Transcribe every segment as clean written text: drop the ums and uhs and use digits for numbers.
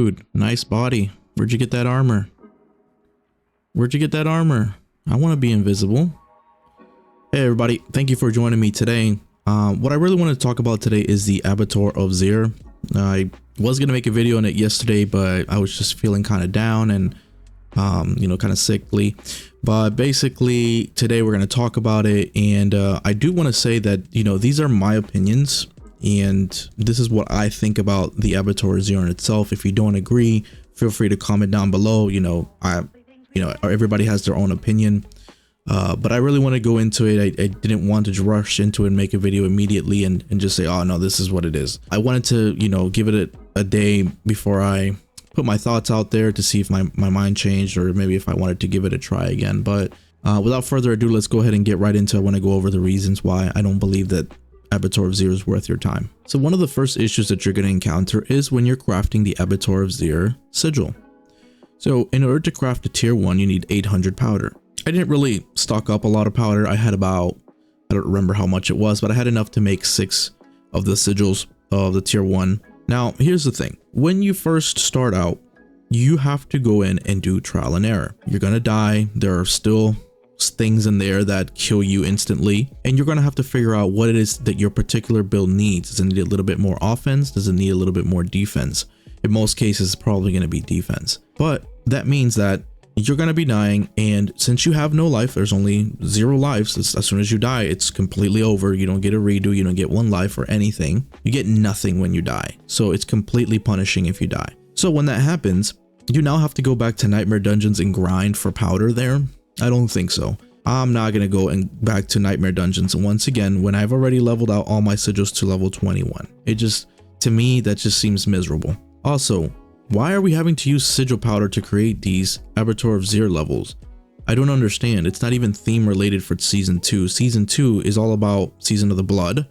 Dude, nice body. Where'd you get that armor? Where'd you get that armor? I want to be invisible. Hey everybody, thank you for joining me today. What I really want to talk about today is the Abattoir of Zir. I was going to make a video on it yesterday, but I was just feeling kind of down and kind of sickly. But basically today we're going to talk about it, and I do want to say that these are my opinions, and this is what I think about the Abattoir of Zir in itself. If you don't agree, feel free to comment down below. Everybody has their own opinion. But I really want to go into it. I didn't want to rush into it and make a video immediately and just say, oh no, this is what it is. I wanted to, give it a day before I put my thoughts out there to see if my mind changed, or maybe if I wanted to give it a try again. But without further ado, let's go ahead and get right into it. I want to go over the reasons why I don't believe that Abattoir of Zir is worth your time. So one of the first issues that you're going to encounter is when you're crafting the Abattoir of Zir sigil. So in order to craft a tier 1, you need 800 powder. I didn't really stock up a lot of powder. I had about, I don't remember how much it was, but I had enough to make 6 of the sigils of the tier 1. Now, here's the thing. When you first start out, you have to go in and do trial and error. You're going to die. There are still things in there that kill you instantly, and you're going to have to figure out what it is that your particular build needs. Does it need a little bit more offense? Does it need a little bit more defense? In most cases, it's probably going to be defense. But that means that you're going to be dying, and since you have no life, there's only 0 lives. As soon as you die, it's completely over. You don't get a redo, you don't get 1 life or anything. You get nothing when you die, so it's completely punishing if you die. So when that happens, you now have to go back to nightmare dungeons and grind for powder there. I don't think so. I'm not going to go back to nightmare dungeons once again when I've already leveled out all my sigils to level 21. It just, to me, that just seems miserable. Also, why are we having to use sigil powder to create these Abattoir of Zir levels? I don't understand. It's not even theme related for season 2. Season 2 is all about Season of the Blood,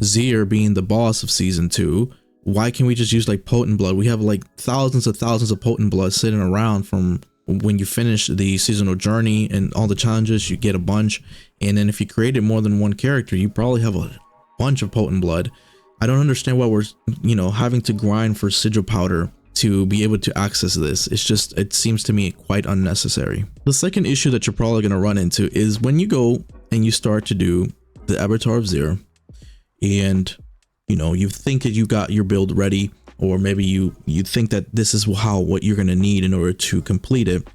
Zir being the boss of season 2. Why can't we just use like potent blood? We have like thousands of potent blood sitting around from when you finish the seasonal journey and all the challenges. You get a bunch, and then if you created more than 1 character, you probably have a bunch of potent blood. I don't understand why we're having to grind for sigil powder to be able to access this. It seems to me quite unnecessary. The second issue that you're probably going to run into is when you go and you start to do the Abattoir of Zir, and you think that you got your build ready, or maybe you think that this is what you're going to need in order to complete it,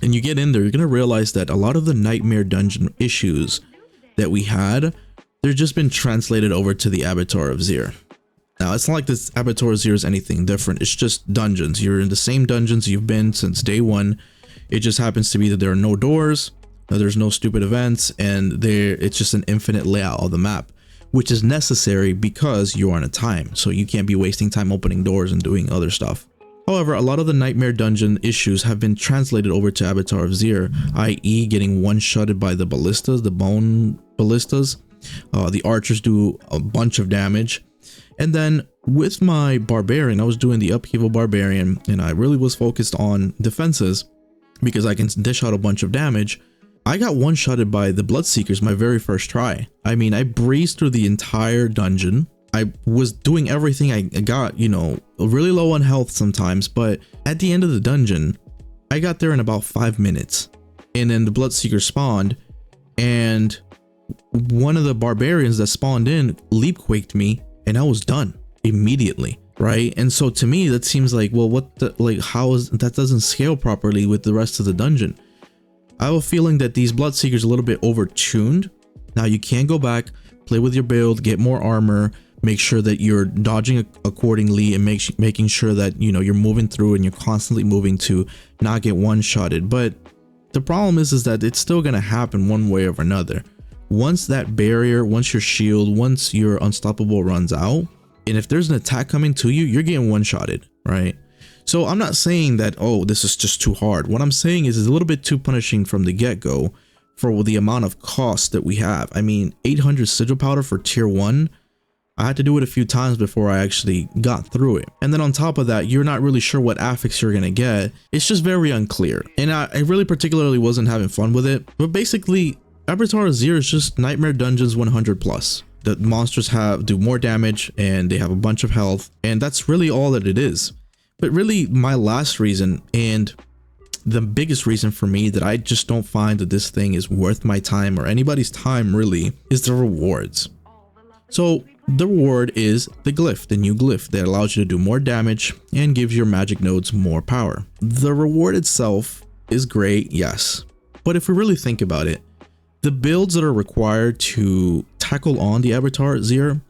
and you get in there, you're going to realize that a lot of the nightmare dungeon issues that we had, they've just been translated over to the Abattoir of Zir. Now, it's not like this Abattoir of Zir is anything different. It's just dungeons. You're in the same dungeons you've been since day 1. It just happens to be that there are no doors, there's no stupid events, and it's just an infinite layout of the map, which is necessary because you're on a time. So you can't be wasting time opening doors and doing other stuff. However, a lot of the nightmare dungeon issues have been translated over to Abattoir of Zir, i.e. getting one-shotted by the ballistas, the bone ballistas. The archers do a bunch of damage. And then with my barbarian, I was doing the upheaval barbarian, and I really was focused on defenses because I can dish out a bunch of damage. I got one-shotted by the bloodseekers my very first try. I mean, I breezed through the entire dungeon. I was doing everything I got, really low on health sometimes, but at the end of the dungeon, I got there in about 5 minutes, and then the bloodseeker spawned, and one of the barbarians that spawned in leap quaked me, and I was done immediately, right? And so to me, that seems like, well, how is that? Doesn't scale properly with the rest of the dungeon. I have a feeling that these bloodseekers are a little bit overtuned. Now you can go back, play with your build, get more armor, make sure that you're dodging accordingly, and making sure that you're moving through and you're constantly moving to not get one-shotted. But the problem is that it's still gonna happen one way or another. Once that barrier, once your shield, once your unstoppable runs out, and if there's an attack coming to you, you're getting one-shotted, right? So I'm not saying that, oh, this is just too hard. What I'm saying is it's a little bit too punishing from the get-go for the amount of cost that we have. I mean, 800 sigil powder for tier 1, I had to do it a few times before I actually got through it. And then on top of that, you're not really sure what affix you're gonna get. It's just very unclear. And I really particularly wasn't having fun with it. But basically, Abattoir of Zir is just nightmare dungeons 100+. The monsters do more damage, and they have a bunch of health, and that's really all that it is. But really, my last reason, and the biggest reason for me that I just don't find that this thing is worth my time or anybody's time really, is the rewards. So the reward is the glyph, the new glyph that allows you to do more damage and gives your magic nodes more power. The reward itself is great, yes. But if we really think about it, the builds that are required to tackle on the Abattoir of Zir,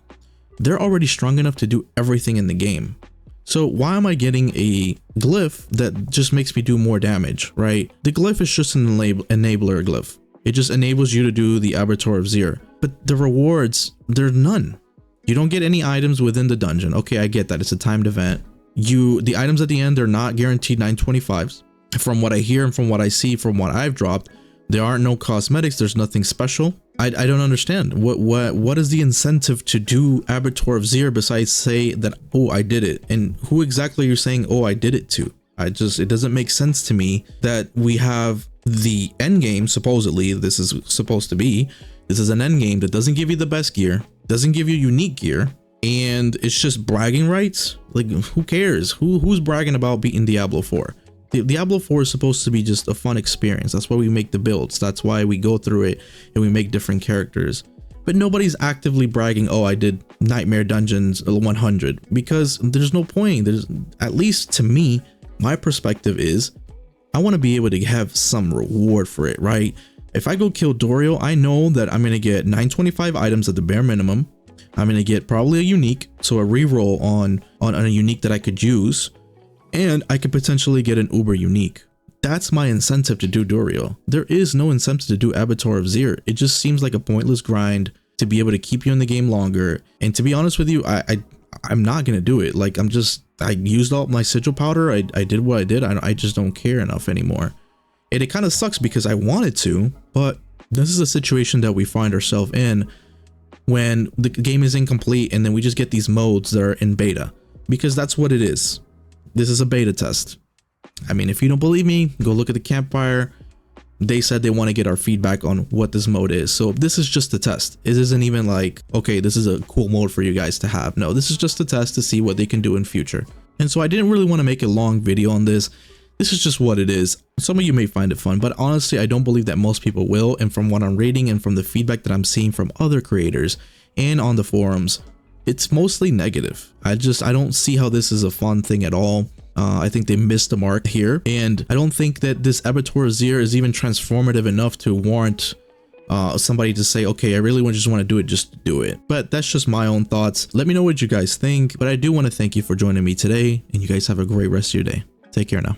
they're already strong enough to do everything in the game. So why am I getting a glyph that just makes me do more damage, right? The glyph is just an enabler glyph. It just enables you to do the Abattoir of Zir. But the rewards, there's none. You don't get any items within the dungeon. Okay, I get that. It's a timed event. The items at the end, they're not guaranteed 925s. From what I hear and from what I see, from what I've dropped, there aren't no cosmetics. There's nothing special. I don't understand. What is the incentive to do Abattoir of Zir besides say that, oh, I did it? And who exactly you're saying, oh, I did it to? It doesn't make sense to me that we have the end game, supposedly this is supposed to be. This is an end game that doesn't give you the best gear, doesn't give you unique gear, and it's just bragging rights. Like, who cares? Who's bragging about beating Diablo 4? Diablo 4 is supposed to be just a fun experience. That's why we make the builds. That's why we go through it and we make different characters. But nobody's actively bragging, oh, I did Nightmare Dungeons 100, because there's no point. There's, at least to me, my perspective is I want to be able to have some reward for it, right? If I go kill Dorio, I know that I'm going to get 925 items at the bare minimum. I'm going to get probably a unique, so a reroll on a unique that I could use. And I could potentially get an uber unique. That's my incentive to do Dorio. There is no incentive to do Abattoir of Zir. It just seems like a pointless grind to be able to keep you in the game longer. And to be honest with you, I'm not gonna do it. Like, I used all my sigil powder. I did what I did. I just don't care enough anymore. And it kind of sucks because I wanted to, but this is a situation that we find ourselves in when the game is incomplete and then we just get these modes that are in beta, because that's what it is. This is a beta test. I mean, if you don't believe me, go look at the campfire. They said they want to get our feedback on what this mode is. So this is just a test. It isn't even like, okay, this is a cool mode for you guys to have. No, this is just a test to see what they can do in future. And so I didn't really want to make a long video on this. This is just what it is. Some of you may find it fun, but honestly, I don't believe that most people will. And from what I'm reading and from the feedback that I'm seeing from other creators and on the forums, it's mostly negative. I don't see how this is a fun thing at all. I think they missed the mark here, and I don't think that this Abattoir of Zir is even transformative enough to warrant somebody to say, okay, I really just want to do it, just do it. But that's just my own thoughts. Let me know what you guys think, but I do want to thank you for joining me today, and you guys have a great rest of your day. Take care now.